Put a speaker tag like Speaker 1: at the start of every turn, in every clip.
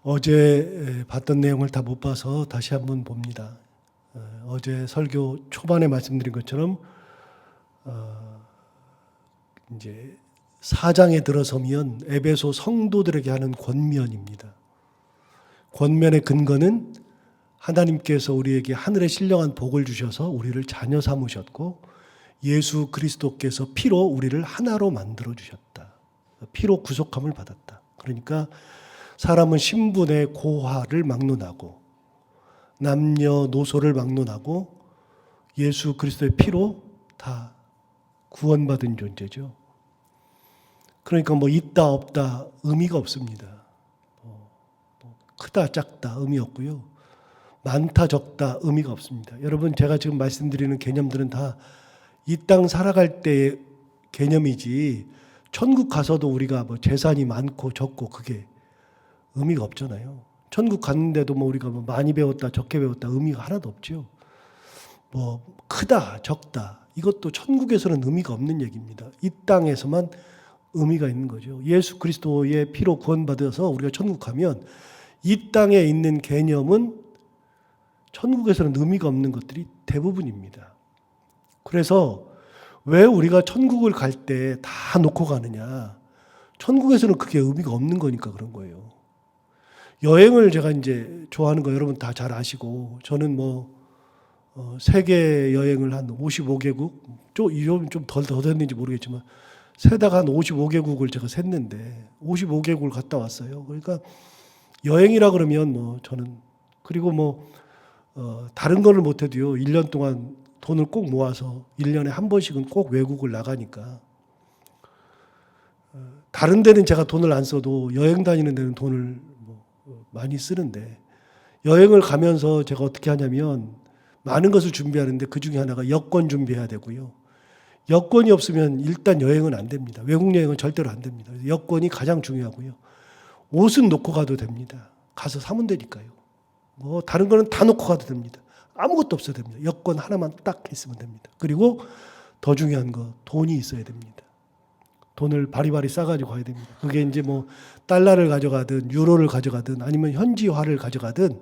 Speaker 1: 어제 봤던 내용을 다 못 봐서 다시 한번 봅니다. 어제 설교 초반에 말씀드린 것처럼 이제 4장에 들어서면 에베소 성도들에게 하는 권면입니다. 권면의 근거는 하나님께서 우리에게 하늘의 신령한 복을 주셔서 우리를 자녀 삼으셨고 예수 그리스도께서 피로 우리를 하나로 만들어 주셨다. 피로 구속함을 받았다. 그러니까 사람은 신분의 고하를 막론하고 남녀노소를 막론하고 예수 그리스도의 피로 다 구원받은 존재죠. 그러니까 뭐 있다 없다 의미가 없습니다. 크다 작다 의미 없고요. 많다 적다 의미가 없습니다. 여러분 제가 지금 말씀드리는 개념들은 다 이 땅 살아갈 때의 개념이지 천국 가서도 우리가 뭐 재산이 많고 적고 그게 의미가 없잖아요. 천국 갔는데도 뭐 우리가 뭐 많이 배웠다 적게 배웠다 의미가 하나도 없죠. 뭐 크다 적다 이것도 천국에서는 의미가 없는 얘기입니다. 이 땅에서만 의미가 있는 거죠. 예수 그리스도의 피로 구원받아서 우리가 천국 가면 이 땅에 있는 개념은 천국에서는 의미가 없는 것들이 대부분입니다. 그래서 왜 우리가 천국을 갈 때 다 놓고 가느냐? 천국에서는 그게 의미가 없는 거니까 그런 거예요. 여행을 제가 이제 좋아하는 거 여러분 다 잘 아시고 저는 뭐 세계 여행을 한 55개국 좀 더 됐는지 모르겠지만 세다가 한 55개국을 제가 샜는데 55개국을 갔다 왔어요. 그러니까 여행이라 그러면 뭐 저는 그리고 뭐 다른 거를 못해도요 1년 동안 돈을 꼭 모아서 1년에 한 번씩은 꼭 외국을 나가니까 다른 데는 제가 돈을 안 써도 여행 다니는 데는 돈을 많이 쓰는데 여행을 가면서 제가 어떻게 하냐면 많은 것을 준비하는데 그 중에 하나가 여권 준비해야 되고요. 여권이 없으면 일단 여행은 안 됩니다. 외국 여행은 절대로 안 됩니다. 여권이 가장 중요하고요. 옷은 놓고 가도 됩니다. 가서 사면 되니까요. 뭐 다른 거는 다 놓고 가도 됩니다. 아무것도 없어도 됩니다. 여권 하나만 딱 있으면 됩니다. 그리고 더 중요한 거 돈이 있어야 됩니다. 돈을 바리바리 싸가지고 가야 됩니다. 그게 이제 뭐 달러를 가져가든 유로를 가져가든 아니면 현지화를 가져가든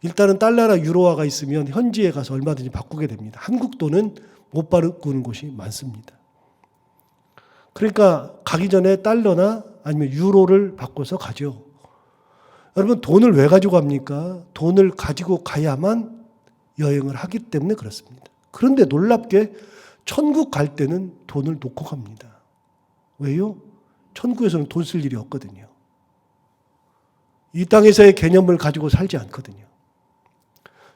Speaker 1: 일단은 달러나 유로화가 있으면 현지에 가서 얼마든지 바꾸게 됩니다. 한국 돈은 못 바꾸는 곳이 많습니다. 그러니까 가기 전에 달러나 아니면 유로를 바꿔서 가죠. 여러분 돈을 왜 가지고 갑니까? 돈을 가지고 가야만 여행을 하기 때문에 그렇습니다. 그런데 놀랍게 천국 갈 때는 돈을 놓고 갑니다. 왜요? 천국에서는 돈 쓸 일이 없거든요. 이 땅에서의 개념을 가지고 살지 않거든요.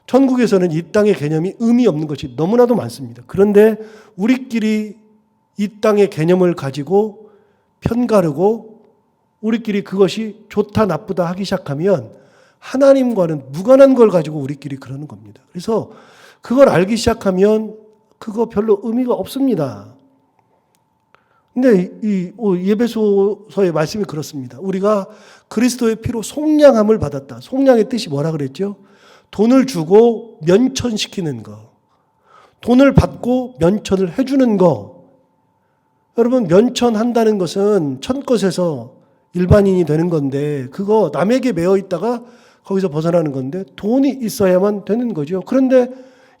Speaker 1: 천국에서는 이 땅의 개념이 의미 없는 것이 너무나도 많습니다. 그런데 우리끼리 이 땅의 개념을 가지고 편가르고 우리끼리 그것이 좋다 나쁘다 하기 시작하면 하나님과는 무관한 걸 가지고 우리끼리 그러는 겁니다. 그래서 그걸 알기 시작하면 그거 별로 의미가 없습니다. 근데 이 에베소서의 말씀이 그렇습니다. 우리가 그리스도의 피로 속량함을 받았다. 속량의 뜻이 뭐라 그랬죠? 돈을 주고 면천시키는 거. 돈을 받고 면천을 해주는 거. 여러분 면천한다는 것은 첫것에서 일반인이 되는 건데 그거 남에게 매여 있다가 거기서 벗어나는 건데 돈이 있어야만 되는 거죠. 그런데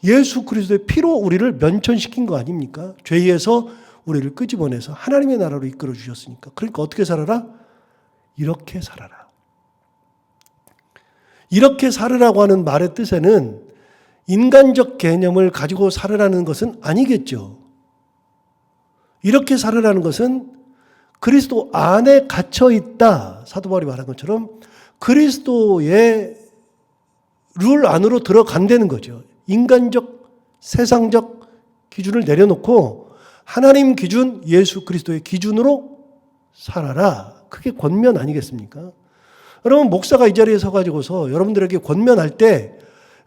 Speaker 1: 예수 그리스도의 피로 우리를 면천시킨 거 아닙니까? 죄에서 우리를 끄집어내서 하나님의 나라로 이끌어 주셨으니까. 그러니까 어떻게 살아라? 이렇게 살아라. 이렇게 살으라고 하는 말의 뜻에는 인간적 개념을 가지고 살으라는 것은 아니겠죠. 이렇게 살으라는 것은 그리스도 안에 갇혀 있다. 사도 바울이 말한 것처럼 그리스도의 룰 안으로 들어간다는 거죠. 인간적, 세상적 기준을 내려놓고 하나님 기준, 예수 그리스도의 기준으로 살아라. 그게 권면 아니겠습니까? 여러분 목사가 이 자리에 서가지고서 여러분들에게 권면할 때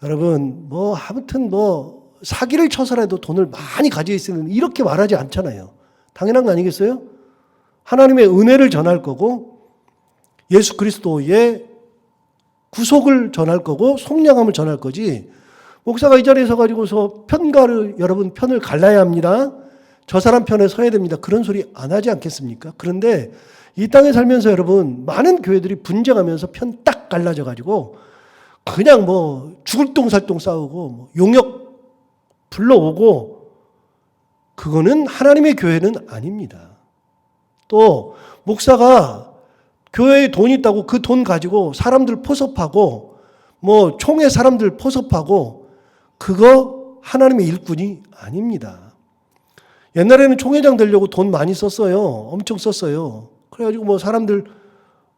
Speaker 1: 여러분 뭐 아무튼 뭐 사기를 쳐서라도 돈을 많이 가지고 있으면 이렇게 말하지 않잖아요. 당연한 거 아니겠어요? 하나님의 은혜를 전할 거고 예수 그리스도의 구속을 전할 거고 속량함을 전할 거지. 목사가 이 자리에 서가지고서 여러분 편을 갈라야 합니다. 저 사람 편에 서야 됩니다. 그런 소리 안 하지 않겠습니까? 그런데 이 땅에 살면서 여러분 많은 교회들이 분쟁하면서 편 딱 갈라져가지고 그냥 뭐 죽을 똥살똥 싸우고 뭐 용역 불러오고 그거는 하나님의 교회는 아닙니다. 또 목사가 교회에 돈 있다고 그 돈 가지고 사람들 포섭하고 뭐 총회 사람들 포섭하고 그거 하나님의 일꾼이 아닙니다. 옛날에는 총회장 되려고 돈 많이 썼어요. 엄청 썼어요. 그래가지고 뭐 사람들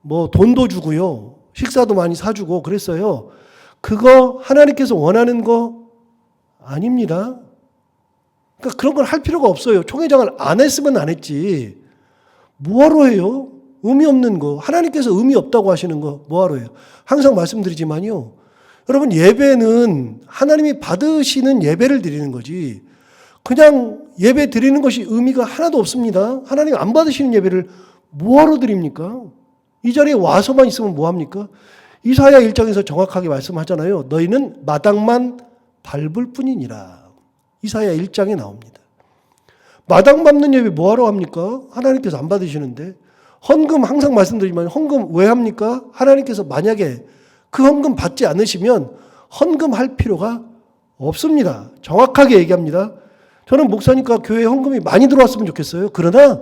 Speaker 1: 뭐 돈도 주고요. 식사도 많이 사주고 그랬어요. 그거 하나님께서 원하는 거 아닙니다. 그러니까 그런 걸 할 필요가 없어요. 총회장을 안 했으면 안 했지. 뭐하러 해요? 의미 없는 거. 하나님께서 의미 없다고 하시는 거 뭐하러 해요? 항상 말씀드리지만요. 여러분 예배는 하나님이 받으시는 예배를 드리는 거지. 그냥 예배 드리는 것이 의미가 하나도 없습니다. 하나님 안 받으시는 예배를 뭐하러 드립니까? 이 자리에 와서만 있으면 뭐합니까? 이사야 1장에서 정확하게 말씀하잖아요. 너희는 마당만 밟을 뿐이니라. 이사야 1장에 나옵니다. 마당 밟는 예배 뭐하러 합니까? 하나님께서 안 받으시는데. 헌금 항상 말씀드리지만 헌금 왜 합니까? 하나님께서 만약에 그 헌금 받지 않으시면 헌금할 필요가 없습니다. 정확하게 얘기합니다. 저는 목사니까 교회에 헌금이 많이 들어왔으면 좋겠어요. 그러나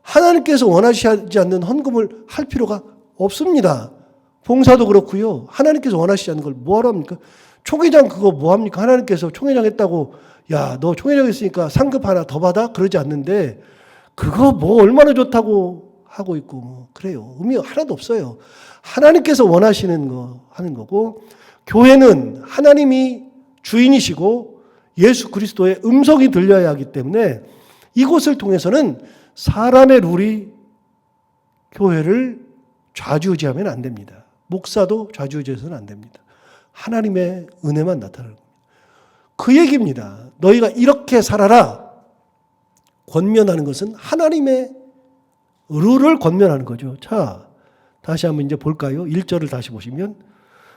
Speaker 1: 하나님께서 원하시지 않는 헌금을 할 필요가 없습니다. 봉사도 그렇고요. 하나님께서 원하시지 않는 걸 뭐하러 합니까? 총회장 그거 뭐합니까? 하나님께서 총회장 했다고 야, 너 총회장 했으니까 상급 하나 더 받아? 그러지 않는데 그거 뭐 얼마나 좋다고 하고 있고 뭐 그래요. 의미가 하나도 없어요. 하나님께서 원하시는 거 하는 거고 교회는 하나님이 주인이시고 예수 그리스도의 음성이 들려야 하기 때문에 이곳을 통해서는 사람의 룰이 교회를 좌지우지하면 안 됩니다. 목사도 좌지우지해서는 안 됩니다. 하나님의 은혜만 나타나는 겁니다. 그 얘기입니다. 너희가 이렇게 살아라. 권면하는 것은 하나님의 룰을 권면하는 거죠. 자, 다시 한번 이제 볼까요? 1절을 다시 보시면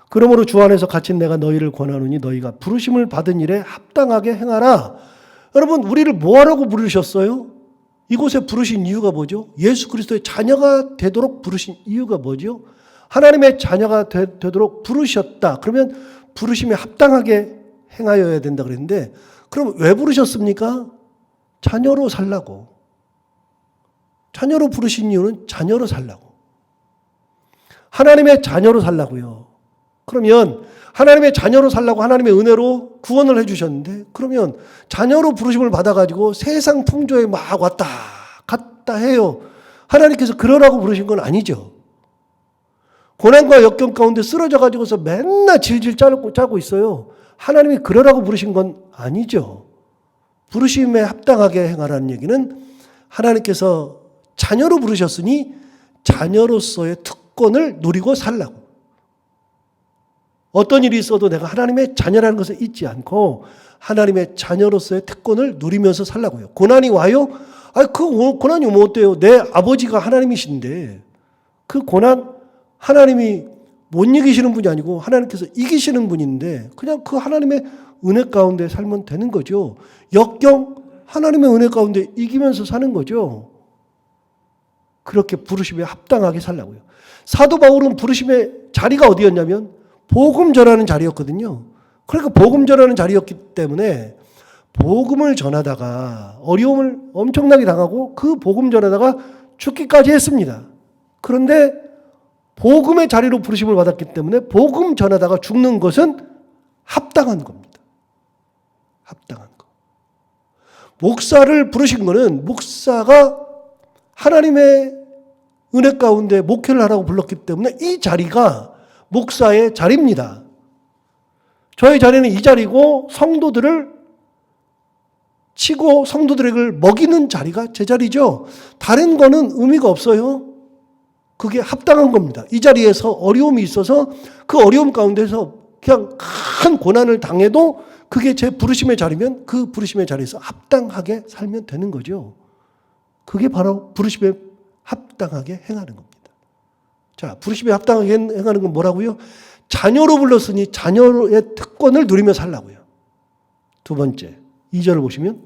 Speaker 1: 그러므로 주 안에서 갇힌 내가 너희를 권하노니 너희가 부르심을 받은 일에 합당하게 행하라. 여러분 우리를 뭐하라고 부르셨어요? 이곳에 부르신 이유가 뭐죠? 예수 그리스도의 자녀가 되도록 부르신 이유가 뭐죠? 하나님의 자녀가 되도록 부르셨다. 그러면 부르심에 합당하게 행하여야 된다 그랬는데 그럼 왜 부르셨습니까? 자녀로 살라고. 자녀로 부르신 이유는 자녀로 살라고. 하나님의 자녀로 살라고요. 그러면 하나님의 자녀로 살라고 하나님의 은혜로 구원을 해주셨는데 그러면 자녀로 부르심을 받아가지고 세상 풍조에 막 왔다 갔다 해요. 하나님께서 그러라고 부르신 건 아니죠. 고난과 역경 가운데 쓰러져가지고서 맨날 질질 짜고 있어요. 하나님이 그러라고 부르신 건 아니죠. 부르심에 합당하게 행하라는 얘기는 하나님께서 자녀로 부르셨으니 자녀로서의 특권을 누리고 살라고. 어떤 일이 있어도 내가 하나님의 자녀라는 것을 잊지 않고 하나님의 자녀로서의 특권을 누리면서 살라고요. 고난이 와요? 그 고난이 오면 어때요? 내 아버지가 하나님이신데 그 고난 하나님이 못 이기시는 분이 아니고 하나님께서 이기시는 분인데 그냥 그 하나님의 은혜 가운데 살면 되는 거죠. 역경 하나님의 은혜 가운데 이기면서 사는 거죠. 그렇게 부르심에 합당하게 살라고요. 사도 바울은 부르심의 자리가 어디였냐면 복음 전하는 자리였거든요. 그러니까 복음 전하는 자리였기 때문에 복음을 전하다가 어려움을 엄청나게 당하고 그 복음 전하다가 죽기까지 했습니다. 그런데 복음의 자리로 부르심을 받았기 때문에 복음 전하다가 죽는 것은 합당한 겁니다. 합당한 거. 목사를 부르신 거는 목사가 하나님의 은혜 가운데 목회를 하라고 불렀기 때문에 이 자리가 목사의 자리입니다. 저의 자리는 이 자리고 성도들을 치고 성도들에게 먹이는 자리가 제 자리죠. 다른 거는 의미가 없어요. 그게 합당한 겁니다. 이 자리에서 어려움이 있어서 그 어려움 가운데서 그냥 큰 고난을 당해도 그게 제 부르심의 자리면 그 부르심의 자리에서 합당하게 살면 되는 거죠. 그게 바로 부르심에 합당하게 행하는 겁니다. 자, 부르심에 합당하게 행하는 건 뭐라고요? 자녀로 불렀으니 자녀의 특권을 누리며 살라고요. 두 번째, 2절을 보시면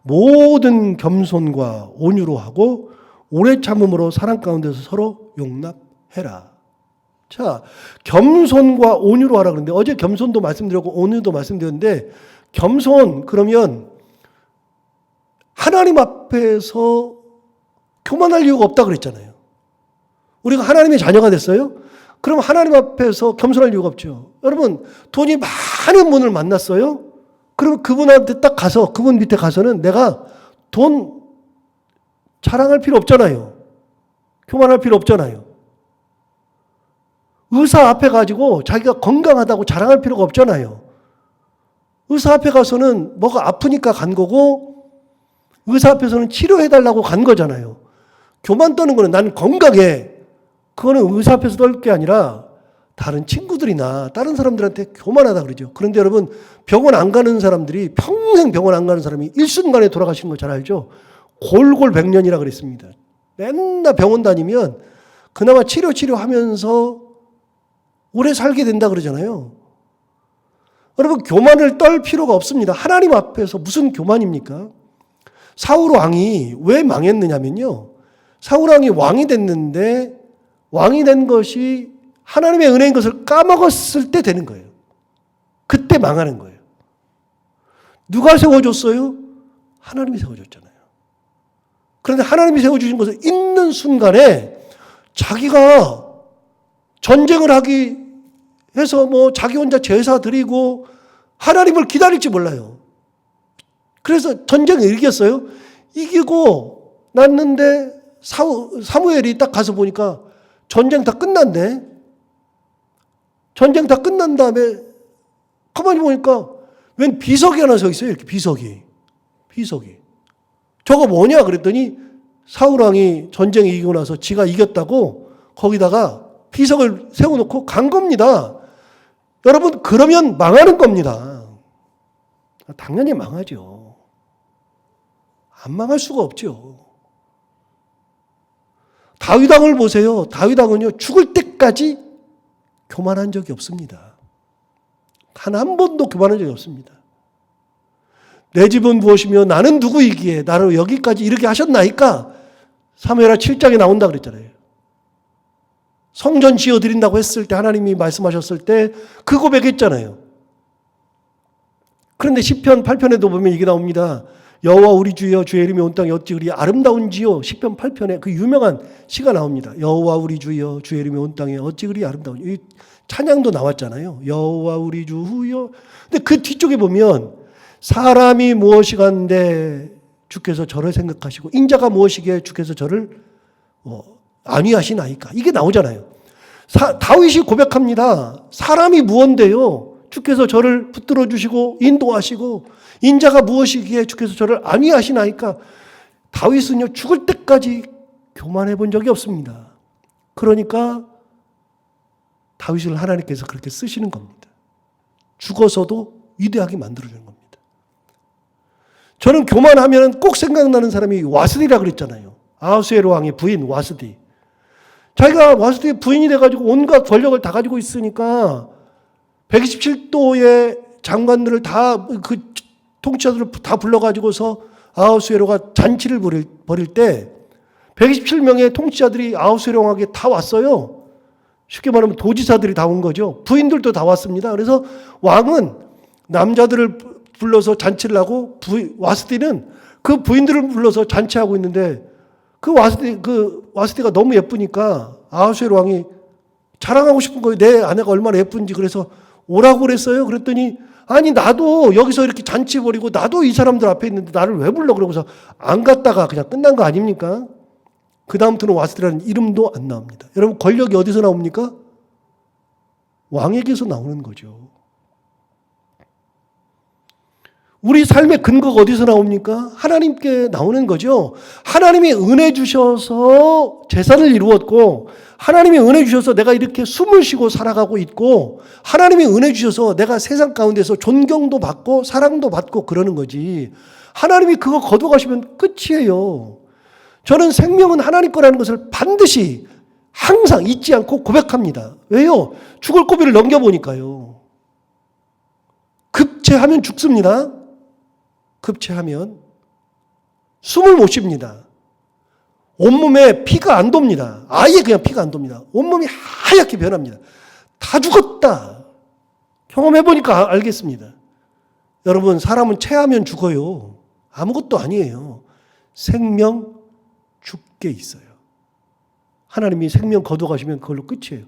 Speaker 1: 모든 겸손과 온유로 하고 오래 참음으로 사랑 가운데서 서로 용납해라. 자, 겸손과 온유로 하라 그러는데 어제 겸손도 말씀드렸고 온유도 말씀드렸는데 겸손 그러면 하나님 앞에서 교만할 이유가 없다 그랬잖아요. 우리가 하나님의 자녀가 됐어요? 그럼 하나님 앞에서 겸손할 이유가 없죠. 여러분 돈이 많은 분을 만났어요? 그러면 그분한테 딱 가서 그분 밑에 가서는 내가 돈 자랑할 필요 없잖아요. 교만할 필요 없잖아요. 의사 앞에 가지고 자기가 건강하다고 자랑할 필요가 없잖아요. 의사 앞에 가서는 뭐가 아프니까 간 거고 의사 앞에서는 치료해달라고 간 거잖아요. 교만 떠는 거는 나는 건강해. 그거는 의사 앞에서 떨 게 아니라 다른 친구들이나 다른 사람들한테 교만하다 그러죠. 그런데 여러분 병원 안 가는 사람들이 평생 병원 안 가는 사람이 일순간에 돌아가시는 거 잘 알죠. 골골백년이라 그랬습니다. 맨날 병원 다니면 그나마 치료하면서 오래 살게 된다 그러잖아요. 여러분 교만을 떨 필요가 없습니다. 하나님 앞에서 무슨 교만입니까? 사울 왕이 왜 망했느냐면요. 사울 왕이 왕이 됐는데 왕이 된 것이 하나님의 은혜인 것을 까먹었을 때 되는 거예요. 그때 망하는 거예요. 누가 세워줬어요? 하나님이 세워줬잖아요. 그런데 하나님이 세워주신 것을 있는 순간에 자기가 전쟁을 하기 해서 뭐 자기 혼자 제사 드리고 하나님을 기다릴지 몰라요. 그래서 전쟁을 이겼어요. 이기고 났는데 사무엘이 딱 가서 보니까 전쟁 다 끝났네. 전쟁 다 끝난 다음에 가만히 보니까 웬 비석이 하나 서 있어요. 이렇게 비석이. 저거 뭐냐 그랬더니 사울왕이 전쟁에 이기고 나서 지가 이겼다고 거기다가 비석을 세워놓고 간 겁니다. 여러분 그러면 망하는 겁니다. 당연히 망하죠. 안 망할 수가 없죠. 다윗 왕을 보세요. 다윗 왕은요 죽을 때까지 교만한 적이 없습니다. 단 한 번도 교만한 적이 없습니다. 내 집은 무엇이며 나는 누구이기에 나를 여기까지 이르게 하셨나이까? 사무엘하 7장에 나온다 그랬잖아요. 성전 지어드린다고 했을 때 하나님이 말씀하셨을 때 그 고백했잖아요. 그런데 시편 8편에도 보면 이게 나옵니다. 여호와 우리 주여 주의 이름이 온 땅에 어찌 그리 아름다운지요. 시편 8편에 그 유명한 시가 나옵니다. 여호와 우리 주여 주의 이름이 온 땅에 어찌 그리 아름다운지. 이 찬양도 나왔잖아요. 여호와 우리 주여. 근데 그 뒤쪽에 보면 사람이 무엇이간데 주께서 저를 생각하시고 인자가 무엇이기에 주께서 저를 안위하시나이까. 이게 나오잖아요. 다윗이 고백합니다. 사람이 무언데요. 주께서 저를 붙들어 주시고 인도하시고 인자가 무엇이기에 주께서 저를 안위하시나이까. 다윗은요 죽을 때까지 교만해 본 적이 없습니다. 그러니까 다윗을 하나님께서 그렇게 쓰시는 겁니다. 죽어서도 위대하게 만들어주는 겁니다. 저는 교만하면 꼭 생각나는 사람이 와스디라 그랬잖아요. 아하수에로 왕의 부인 와스디. 자기가 와스디의 부인이 돼가지고 온갖 권력을 다 가지고 있으니까 127도의 장관들을 다 그 통치자들을 다 불러가지고서 아하수에로가 잔치를 벌일 때 127명의 통치자들이 아하수에로 왕에게 다 왔어요. 쉽게 말하면 도지사들이 다 온 거죠. 부인들도 다 왔습니다. 그래서 왕은 남자들을 불러서 잔치를 하고 와스디는 그 부인들을 불러서 잔치하고 있는데 그 와스디가 너무 예쁘니까 아하수에로 왕이 자랑하고 싶은 거예요. 내 아내가 얼마나 예쁜지. 그래서 오라고 그랬어요. 그랬더니 아니 나도 여기서 이렇게 잔치 벌이고 나도 이 사람들 앞에 있는데 나를 왜 불러? 그러고서 안 갔다가 그냥 끝난 거 아닙니까? 그 다음부터는 와스디라는 이름도 안 나옵니다. 여러분 권력이 어디서 나옵니까? 왕에게서 나오는 거죠. 우리 삶의 근거가 어디서 나옵니까? 하나님께 나오는 거죠. 하나님이 은혜 주셔서 제사를 이루었고 하나님이 은혜 주셔서 내가 이렇게 숨을 쉬고 살아가고 있고 하나님이 은혜 주셔서 내가 세상 가운데서 존경도 받고 사랑도 받고 그러는 거지. 하나님이 그거 거둬가시면 끝이에요. 저는 생명은 하나님 거라는 것을 반드시 항상 잊지 않고 고백합니다. 왜요? 죽을 고비를 넘겨보니까요. 급체하면 죽습니다. 급체하면 숨을 못 쉽니다. 온몸에 피가 안 돕니다. 아예 그냥 피가 안 돕니다. 온몸이 하얗게 변합니다. 다 죽었다. 경험해보니까 알겠습니다. 여러분, 사람은 체하면 죽어요. 아무것도 아니에요. 생명 죽게 있어요. 하나님이 생명 거둬가시면 그걸로 끝이에요.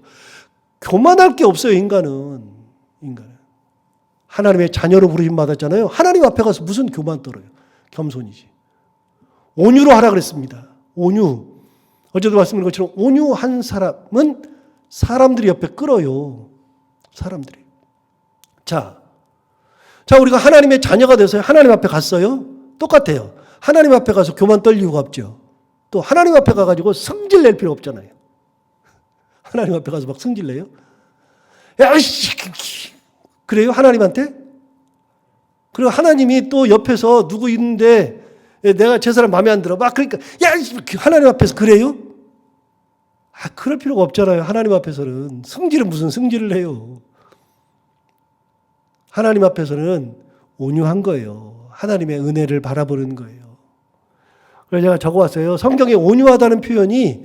Speaker 1: 교만할 게 없어요, 인간은. 하나님의 자녀로 부르심 받았잖아요. 하나님 앞에 가서 무슨 교만 떨어요. 겸손이지. 온유로 하라 그랬습니다. 온유. 어제도 말씀드린 것처럼 온유한 사람은 사람들이 옆에 끌어요. 사람들이. 자, 우리가 하나님의 자녀가 돼서요. 하나님 앞에 갔어요. 똑같아요. 하나님 앞에 가서 교만 떨 이유가 없죠. 또 하나님 앞에 가가지고 성질 낼 필요 없잖아요. 하나님 앞에 가서 막 성질 내요. 야이씨! 그래요? 하나님한테? 그리고 하나님이 또 옆에서 누구 있는데 내가 제 사람 마음에 안 들어. 막 그러니까 야! 하나님 앞에서 그래요? 그럴 필요가 없잖아요. 하나님 앞에서는. 성질은 무슨 성질을 해요. 하나님 앞에서는 온유한 거예요. 하나님의 은혜를 바라보는 거예요. 그래서 제가 적어왔어요. 성경에 온유하다는 표현이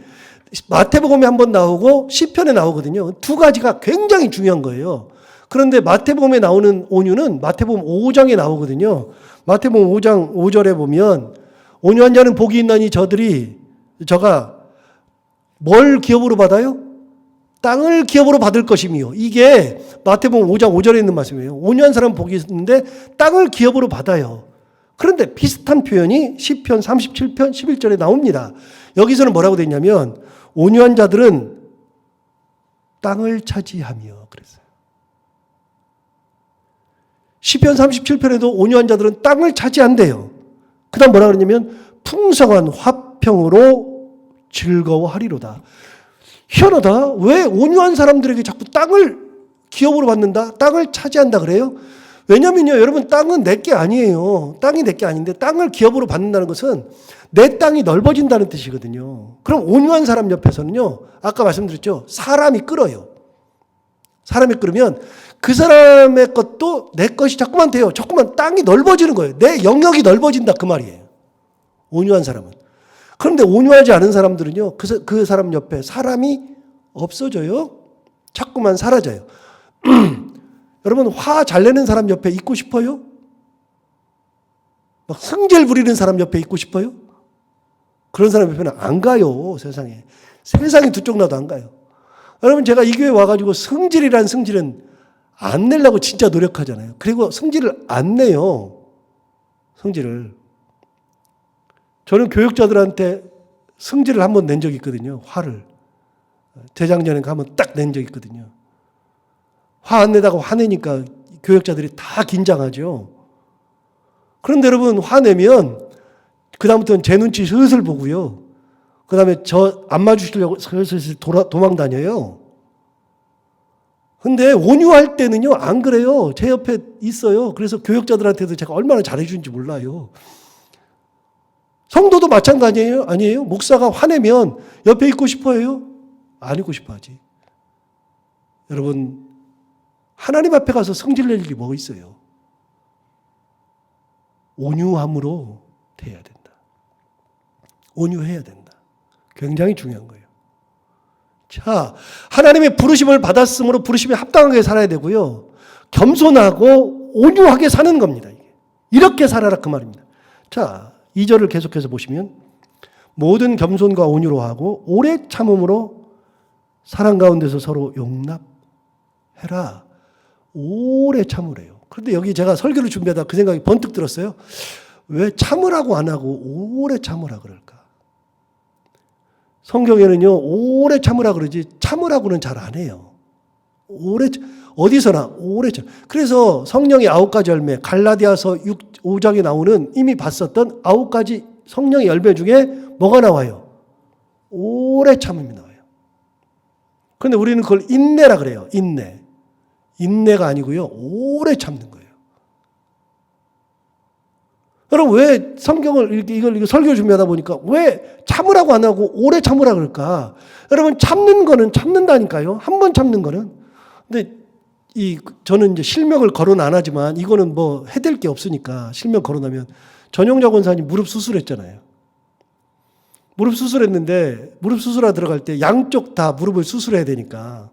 Speaker 1: 마태복음에 한번 나오고 시편에 나오거든요. 두 가지가 굉장히 중요한 거예요. 그런데 마태복음에 나오는 온유는 마태복음 5장에 나오거든요. 마태복음 5장 5절에 보면 온유한 자는 복이 있나니 저가 뭘 기업으로 받아요? 땅을 기업으로 받을 것이며, 이게 마태복음 5장 5절에 있는 말씀이에요. 온유한 사람은 복이 있는데 땅을 기업으로 받아요. 그런데 비슷한 표현이 시편 37편 11절에 나옵니다. 여기서는 뭐라고 되어 있냐면 온유한 자들은 땅을 차지하며 그랬어요. 시편 37편에도 온유한 자들은 땅을 차지한대요. 그 다음 뭐라 그러냐면 풍성한 화평으로 즐거워하리로다. 희한하다. 왜 온유한 사람들에게 자꾸 땅을 기업으로 받는다? 땅을 차지한다 그래요? 왜냐면요, 여러분, 땅은 내 게 아니에요. 땅이 내 게 아닌데 땅을 기업으로 받는다는 것은 내 땅이 넓어진다는 뜻이거든요. 그럼 온유한 사람 옆에서는요, 아까 말씀드렸죠, 사람이 끌어요. 사람이 끌으면 그 사람의 것도 내 것이 자꾸만 돼요. 자꾸만 땅이 넓어지는 거예요. 내 영역이 넓어진다 그 말이에요. 온유한 사람은. 그런데 온유하지 않은 사람들은요, 그 사람 옆에 사람이 없어져요. 자꾸만 사라져요. 여러분, 화 잘 내는 사람 옆에 있고 싶어요? 막 성질 부리는 사람 옆에 있고 싶어요? 그런 사람 옆에는 안 가요, 세상에. 세상에 두 쪽 나도 안 가요. 여러분, 제가 이 교회 와가지고 성질이란 성질은 안 내려고 진짜 노력하잖아요. 그리고 성질을 안 내요. 성질을. 저는 교육자들한테 성질을 한번 낸 적이 있거든요. 화를. 재작년에 한번 딱 낸 적이 있거든요. 화 안 내다가 화내니까 교육자들이 다 긴장하죠. 그런데 여러분, 화내면 그다음부터는 제 눈치 슬슬 보고요. 그 다음에 저 안 맞으시려고 슬슬 도망 다녀요. 근데 온유할 때는요, 안 그래요. 제 옆에 있어요. 그래서 교육자들한테도 제가 얼마나 잘해주는지 몰라요. 성도도 마찬가지예요? 아니에요? 목사가 화내면 옆에 있고 싶어요? 안 있고 싶어 하지. 여러분, 하나님 앞에 가서 성질 낼 일이 뭐 있어요? 온유함으로 돼야 된다. 온유해야 된다. 굉장히 중요한 거예요. 자, 하나님의 부르심을 받았으므로 부르심에 합당하게 살아야 되고요. 겸손하고 온유하게 사는 겁니다. 이렇게 살아라 그 말입니다. 자, 2절을 계속해서 보시면 모든 겸손과 온유로 하고 오래 참음으로 사랑 가운데서 서로 용납해라. 오래 참으래요. 그런데 여기 제가 설교를 준비하다 그 생각이 번뜩 들었어요. 왜 참으라고 안 하고 오래 참으라 그럴까? 성경에는요, 오래 참으라 그러지 참으라고는 잘 안 해요. 어디서나 오래 참. 그래서 성령의 9가지 열매, 갈라디아서 5장에 나오는 이미 봤었던 9가지 성령의 열매 중에 뭐가 나와요? 오래 참음이 나와요. 그런데 우리는 그걸 인내라 그래요. 인내가 아니고요, 오래 참는 거예요. 여러분, 왜 성경을 이걸 설교 준비하다 보니까 왜 참으라고 안 하고 오래 참으라 그럴까? 여러분, 참는 거는 참는다니까요. 한 번 참는 거는. 근데 저는 이제 실명을 거론 안 하지만 이거는 뭐 해댈 게 없으니까 실명 거론하면 전용자 권사님 무릎 수술했잖아요. 무릎 수술했는데 무릎 수술하러 들어갈 때 양쪽 다 무릎을 수술해야 되니까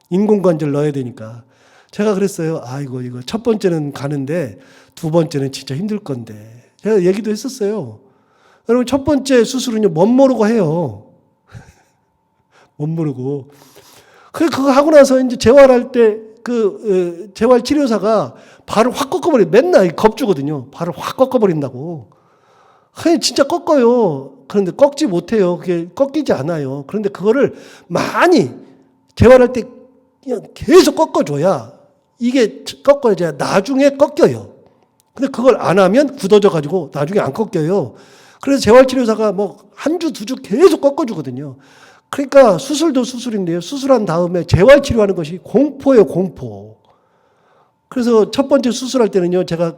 Speaker 1: 인공관절 넣어야 되니까 제가 그랬어요. 아이고 이거 첫 번째는 가는데 두 번째는 진짜 힘들 건데 제가 얘기도 했었어요. 여러분 첫 번째 수술은요 멋 모르고 해요. 못 모르고. 그거 하고 나서 이제 재활할 때 재활 치료사가 발을 확 꺾어버려. 맨날 겁주거든요. 발을 확 꺾어버린다고. 그냥 진짜 꺾어요. 그런데 꺾지 못해요. 그게 꺾이지 않아요. 그런데 그거를 많이 재활할 때 그냥 계속 꺾어줘야 이게 꺾어야 나중에 꺾여요. 근데 그걸 안 하면 굳어져 가지고 나중에 안 꺾여요. 그래서 재활치료사가 뭐 한 주, 두 주 계속 꺾어주거든요. 그러니까 수술도 수술인데요. 수술한 다음에 재활치료하는 것이 공포예요, 공포. 그래서 첫 번째 수술할 때는요, 제가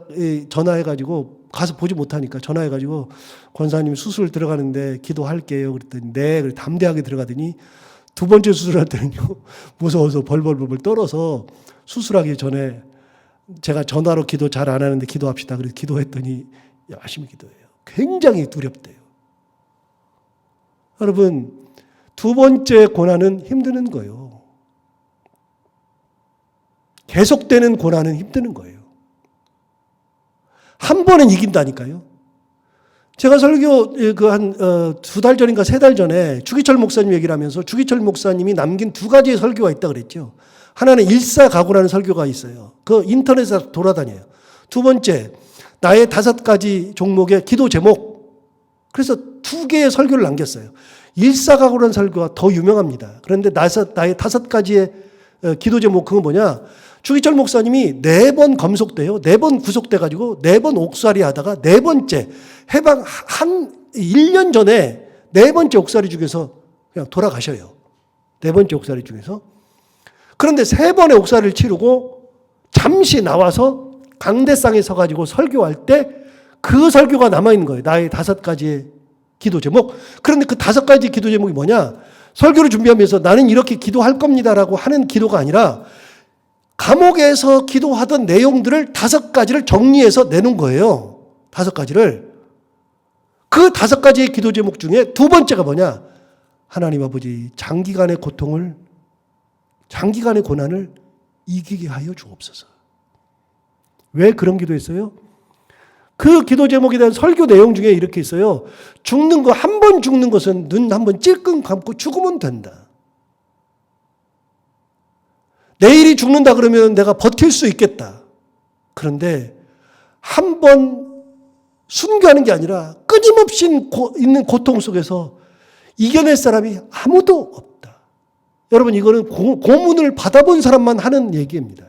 Speaker 1: 전화해가지고 가서 보지 못하니까 전화해가지고 권사님 수술 들어가는데 기도할게요. 그랬더니 네, 그래 담대하게 들어가더니 두 번째 수술할 때는요, 무서워서 벌벌벌 떨어서 수술하기 전에 제가 전화로 기도 잘 안 하는데 기도합시다. 그래서 기도했더니 열심히 기도해요. 굉장히 두렵대요. 여러분, 두 번째 고난은 힘드는 거예요. 계속되는 고난은 힘드는 거예요. 한 번은 이긴다니까요. 제가 설교 두 달 전인가 세 달 전에 주기철 목사님 얘기를 하면서 주기철 목사님이 남긴 두 가지의 설교가 있다고 그랬죠. 하나는 일사가구라는 설교가 있어요. 그 인터넷에 돌아다녀요. 두 번째, 나의 5가지 종목의 기도 제목. 그래서 2개의 설교를 남겼어요. 일사가구라는 설교가 더 유명합니다. 그런데 나의 5가지의 기도 제목 그건 뭐냐? 주기철 목사님이 4번 검속돼요. 4번 구속돼가지고 4번 옥살이 하다가 4번째 해방 한 1년 전에 4번째 옥살이 중에서 그냥 돌아가셔요. 4번째 옥살이 중에서. 그런데 3번의 옥살이를 치르고 잠시 나와서 강대상에 서가지고 설교할 때 그 설교가 남아있는 거예요. 나의 5가지의 기도 제목. 그런데 그 5가지 기도 제목이 뭐냐? 설교를 준비하면서 나는 이렇게 기도할 겁니다라고 하는 기도가 아니라 감옥에서 기도하던 내용들을 5가지를 정리해서 내놓은 거예요. 5가지를. 그 5가지의 기도 제목 중에 두 번째가 뭐냐? 하나님 아버지, 장기간의 고난을 이기게 하여 주옵소서. 왜 그런 기도했어요? 그 기도 제목에 대한 설교 내용 중에 이렇게 있어요. 한 번 죽는 것은 눈 한 번 찔끔 감고 죽으면 된다. 내일이 죽는다 그러면 내가 버틸 수 있겠다. 그런데 한 번 순교하는 게 아니라 끊임없이 있는 고통 속에서 이겨낼 사람이 아무도 없다. 여러분 이거는 고문을 받아본 사람만 하는 얘기입니다.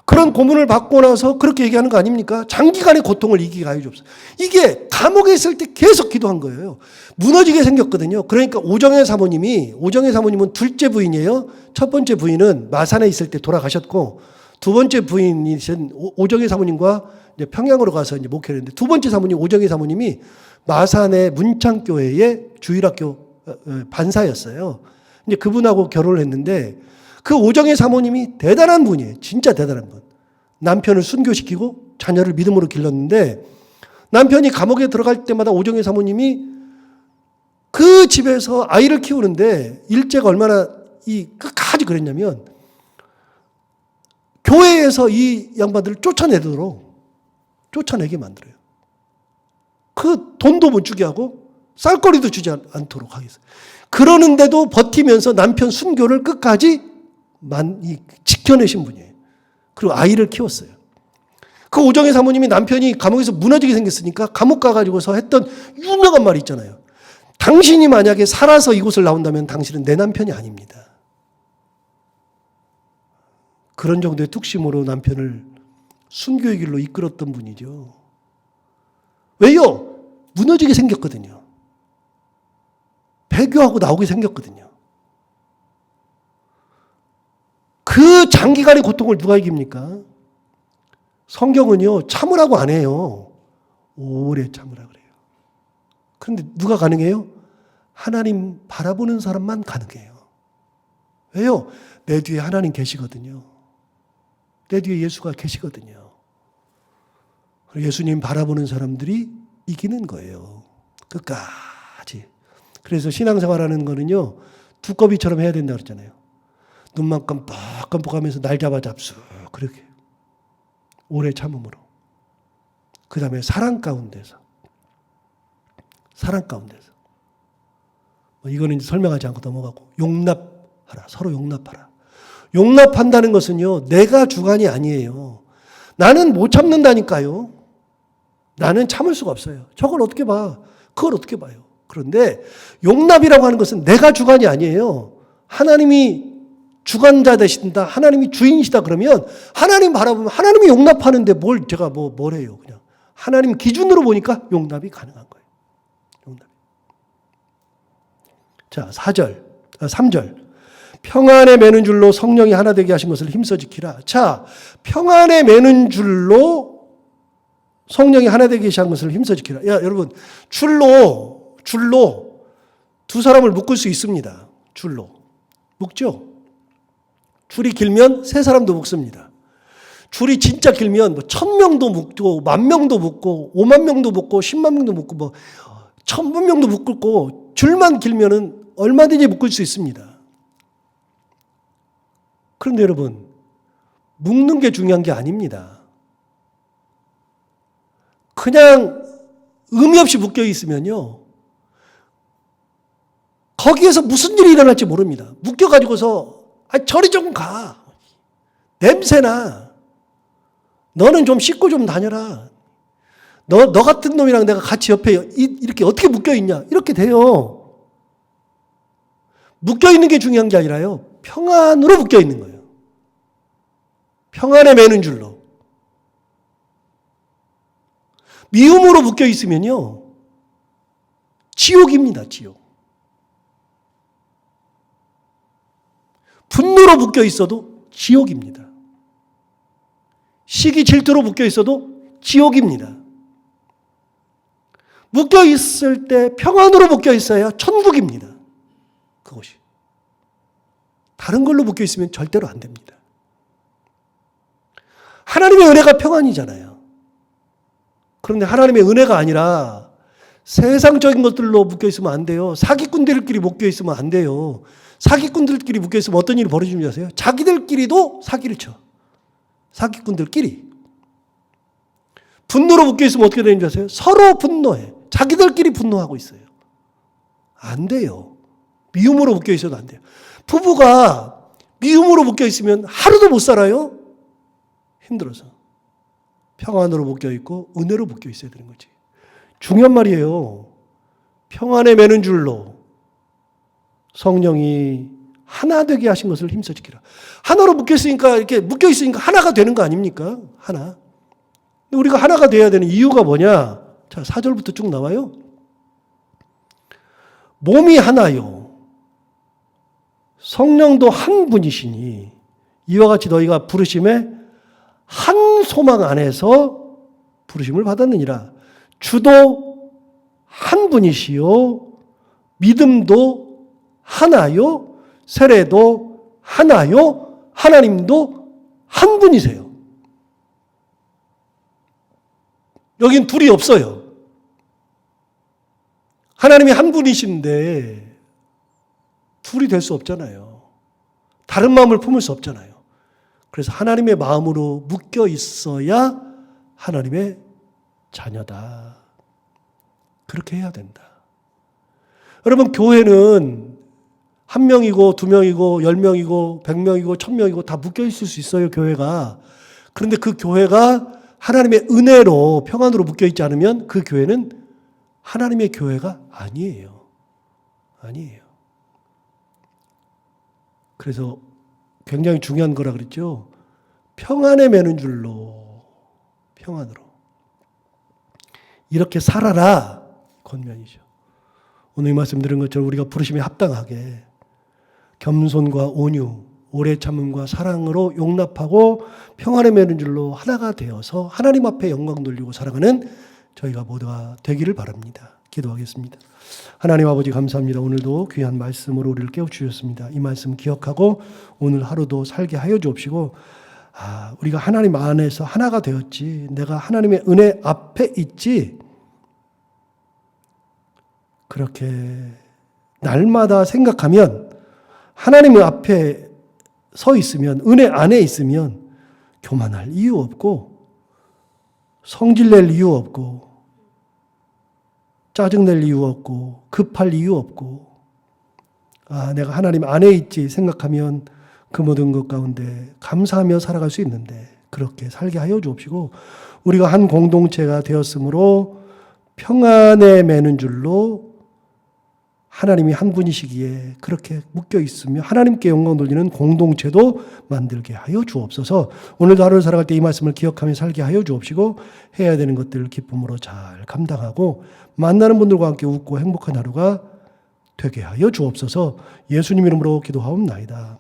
Speaker 1: 그런 고문을 받고 나서 그렇게 얘기하는 거 아닙니까? 장기간의 고통을 이기게 하여 주옵소서. 이게 감옥에 있을 때 계속 기도한 거예요. 무너지게 생겼거든요. 그러니까 오정혜 사모님은 둘째 부인이에요. 첫 번째 부인은 마산에 있을 때 돌아가셨고 두 번째 부인이신 오정혜 사모님과 이제 평양으로 가서 이제 목회를 했는데 두 번째 사모님 오정혜 사모님이 마산의 문창교회의 주일학교 반사였어요. 이제 그분하고 결혼을 했는데 그 오정혜 사모님이 대단한 분이에요. 진짜 대단한 분. 남편을 순교시키고 자녀를 믿음으로 길렀는데 남편이 감옥에 들어갈 때마다 오정혜 사모님이 그 집에서 아이를 키우는데 일제가 얼마나 끝까지 그랬냐면 교회에서 이 양반들을 쫓아내게 만들어요. 그 돈도 못 주게 하고 쌀거리도 주지 않도록 하겠어요. 그러는데도 버티면서 남편 순교를 끝까지 지켜내신 분이에요. 그리고 아이를 키웠어요. 그 오정혜 사모님이 남편이 감옥에서 무너지게 생겼으니까 감옥 가가지고서 했던 유명한 말이 있잖아요. 당신이 만약에 살아서 이곳을 나온다면 당신은 내 남편이 아닙니다. 그런 정도의 뚝심으로 남편을 순교의 길로 이끌었던 분이죠. 왜요? 무너지게 생겼거든요. 배교하고 나오게 생겼거든요. 그 장기간의 고통을 누가 이깁니까? 성경은요, 참으라고 안 해요. 오래 참으라 그래요. 그런데 누가 가능해요? 하나님 바라보는 사람만 가능해요. 왜요? 내 뒤에 하나님 계시거든요. 내 뒤에 예수가 계시거든요. 예수님 바라보는 사람들이 이기는 거예요. 끝까지. 그래서 신앙생활하는 거는요, 두꺼비처럼 해야 된다 그랬잖아요. 눈만 깜빡깜빡하면서 날 잡아 잡수. 그렇게. 오래 참음으로. 그 다음에 사랑 가운데서. 사랑 가운데서. 이거는 이제 설명하지 않고 넘어가고. 용납하라. 서로 용납하라. 용납한다는 것은요, 내가 주관이 아니에요. 나는 못 참는다니까요. 나는 참을 수가 없어요. 저걸 어떻게 봐? 그걸 어떻게 봐요? 그런데 용납이라고 하는 것은 내가 주관이 아니에요. 하나님이 주관자 되신다. 하나님이 주인이시다 그러면 하나님 바라보면 하나님이 용납하는데 뭘 제가 뭘 해요. 그냥 하나님 기준으로 보니까 용납이 가능한 거예요. 용납. 자, 3절. 평안에 매는 줄로 성령이 하나 되게 하신 것을 힘써 지키라. 자, 평안에 매는 줄로 성령이 하나 되게 하신 것을 힘써 지키라. 야, 여러분, 줄로 두 사람을 묶을 수 있습니다. 줄로. 묶죠? 줄이 길면 세 사람도 묶습니다. 줄이 진짜 길면 1000명도 묶고 10,000명도 묶고 50,000명도 묶고 100,000명도 묶고 10,000,000명도 묶고 줄만 길면은 얼마든지 묶을 수 있습니다. 그런데 여러분, 묶는 게 중요한 게 아닙니다. 그냥 의미 없이 묶여 있으면요, 거기에서 무슨 일이 일어날지 모릅니다. 묶여가지고서 저리 좀 가. 냄새나. 너는 좀 씻고 좀 다녀라. 너 같은 놈이랑 내가 같이 옆에 이렇게 어떻게 묶여 있냐. 이렇게 돼요. 묶여 있는 게 중요한 게 아니라요, 평안으로 묶여 있는 거예요. 평안에 매는 줄로. 미움으로 묶여 있으면요, 지옥입니다, 지옥. 분노로 묶여 있어도 지옥입니다. 시기 질투로 묶여 있어도 지옥입니다. 묶여 있을 때 평안으로 묶여 있어야 천국입니다. 그것이. 다른 걸로 묶여 있으면 절대로 안 됩니다. 하나님의 은혜가 평안이잖아요. 그런데 하나님의 은혜가 아니라 세상적인 것들로 묶여 있으면 안 돼요. 사기꾼들끼리 묶여 있으면 안 돼요. 사기꾼들끼리 묶여 있으면 어떤 일이 벌어지는지 아세요? 자기들끼리도 사기를 쳐. 사기꾼들끼리. 분노로 묶여 있으면 어떻게 되는지 아세요? 서로 분노해. 자기들끼리 분노하고 있어요. 안 돼요. 미움으로 묶여 있어도 안 돼요. 부부가 미움으로 묶여 있으면 하루도 못 살아요. 힘들어서. 평안으로 묶여 있고 은혜로 묶여 있어야 되는 거지. 중요한 말이에요. 평안에 매는 줄로 성령이 하나 되게 하신 것을 힘써 지키라. 하나로 묶여 있으니까, 이렇게 묶여 있으니까 하나가 되는 거 아닙니까? 하나. 근데 우리가 하나가 돼야 되는 이유가 뭐냐? 자, 4절부터 쭉 나와요. 몸이 하나요. 성령도 한 분이시니 이와 같이 너희가 부르심에 한 소망 안에서 부르심을 받았느니라. 주도 한 분이시요. 믿음도 하나요. 세례도 하나요. 하나님도 한 분이세요. 여긴 둘이 없어요. 하나님이 한 분이신데 둘이 될 수 없잖아요. 다른 마음을 품을 수 없잖아요. 그래서 하나님의 마음으로 묶여 있어야 하나님의 자녀다. 그렇게 해야 된다. 여러분, 교회는 1명이고 2명이고 10명이고 100명이고 1000명이고 다 묶여 있을 수 있어요, 교회가. 그런데 그 교회가 하나님의 은혜로 평안으로 묶여 있지 않으면 그 교회는 하나님의 교회가 아니에요. 아니에요. 그래서 굉장히 중요한 거라 그랬죠. 평안에 매는 줄로, 평안으로. 이렇게 살아라. 권면이죠. 오늘 이 말씀 들은 것처럼 우리가 부르심에 합당하게 겸손과 온유, 오래 참음과 사랑으로 용납하고 평안에 매는 줄로 하나가 되어서 하나님 앞에 영광 돌리고 살아가는 저희가 모두가 되기를 바랍니다. 기도하겠습니다. 하나님 아버지 감사합니다. 오늘도 귀한 말씀으로 우리를 깨워주셨습니다. 이 말씀 기억하고 오늘 하루도 살게 하여 주옵시고, 우리가 하나님 안에서 하나가 되었지, 내가 하나님의 은혜 앞에 있지, 그렇게 날마다 생각하면 하나님 앞에 서 있으면 은혜 안에 있으면 교만할 이유 없고 성질낼 이유 없고 짜증낼 이유 없고 급할 이유 없고 내가 하나님 안에 있지 생각하면 그 모든 것 가운데 감사하며 살아갈 수 있는데 그렇게 살게 하여 주옵시고 우리가 한 공동체가 되었으므로 평안에 매는 줄로 하나님이 한 분이시기에 그렇게 묶여 있으며 하나님께 영광 돌리는 공동체도 만들게 하여 주옵소서. 오늘도 하루를 살아갈 때 이 말씀을 기억하며 살게 하여 주옵시고 해야 되는 것들을 기쁨으로 잘 감당하고 만나는 분들과 함께 웃고 행복한 하루가 되게 하여 주옵소서. 예수님 이름으로 기도하옵나이다.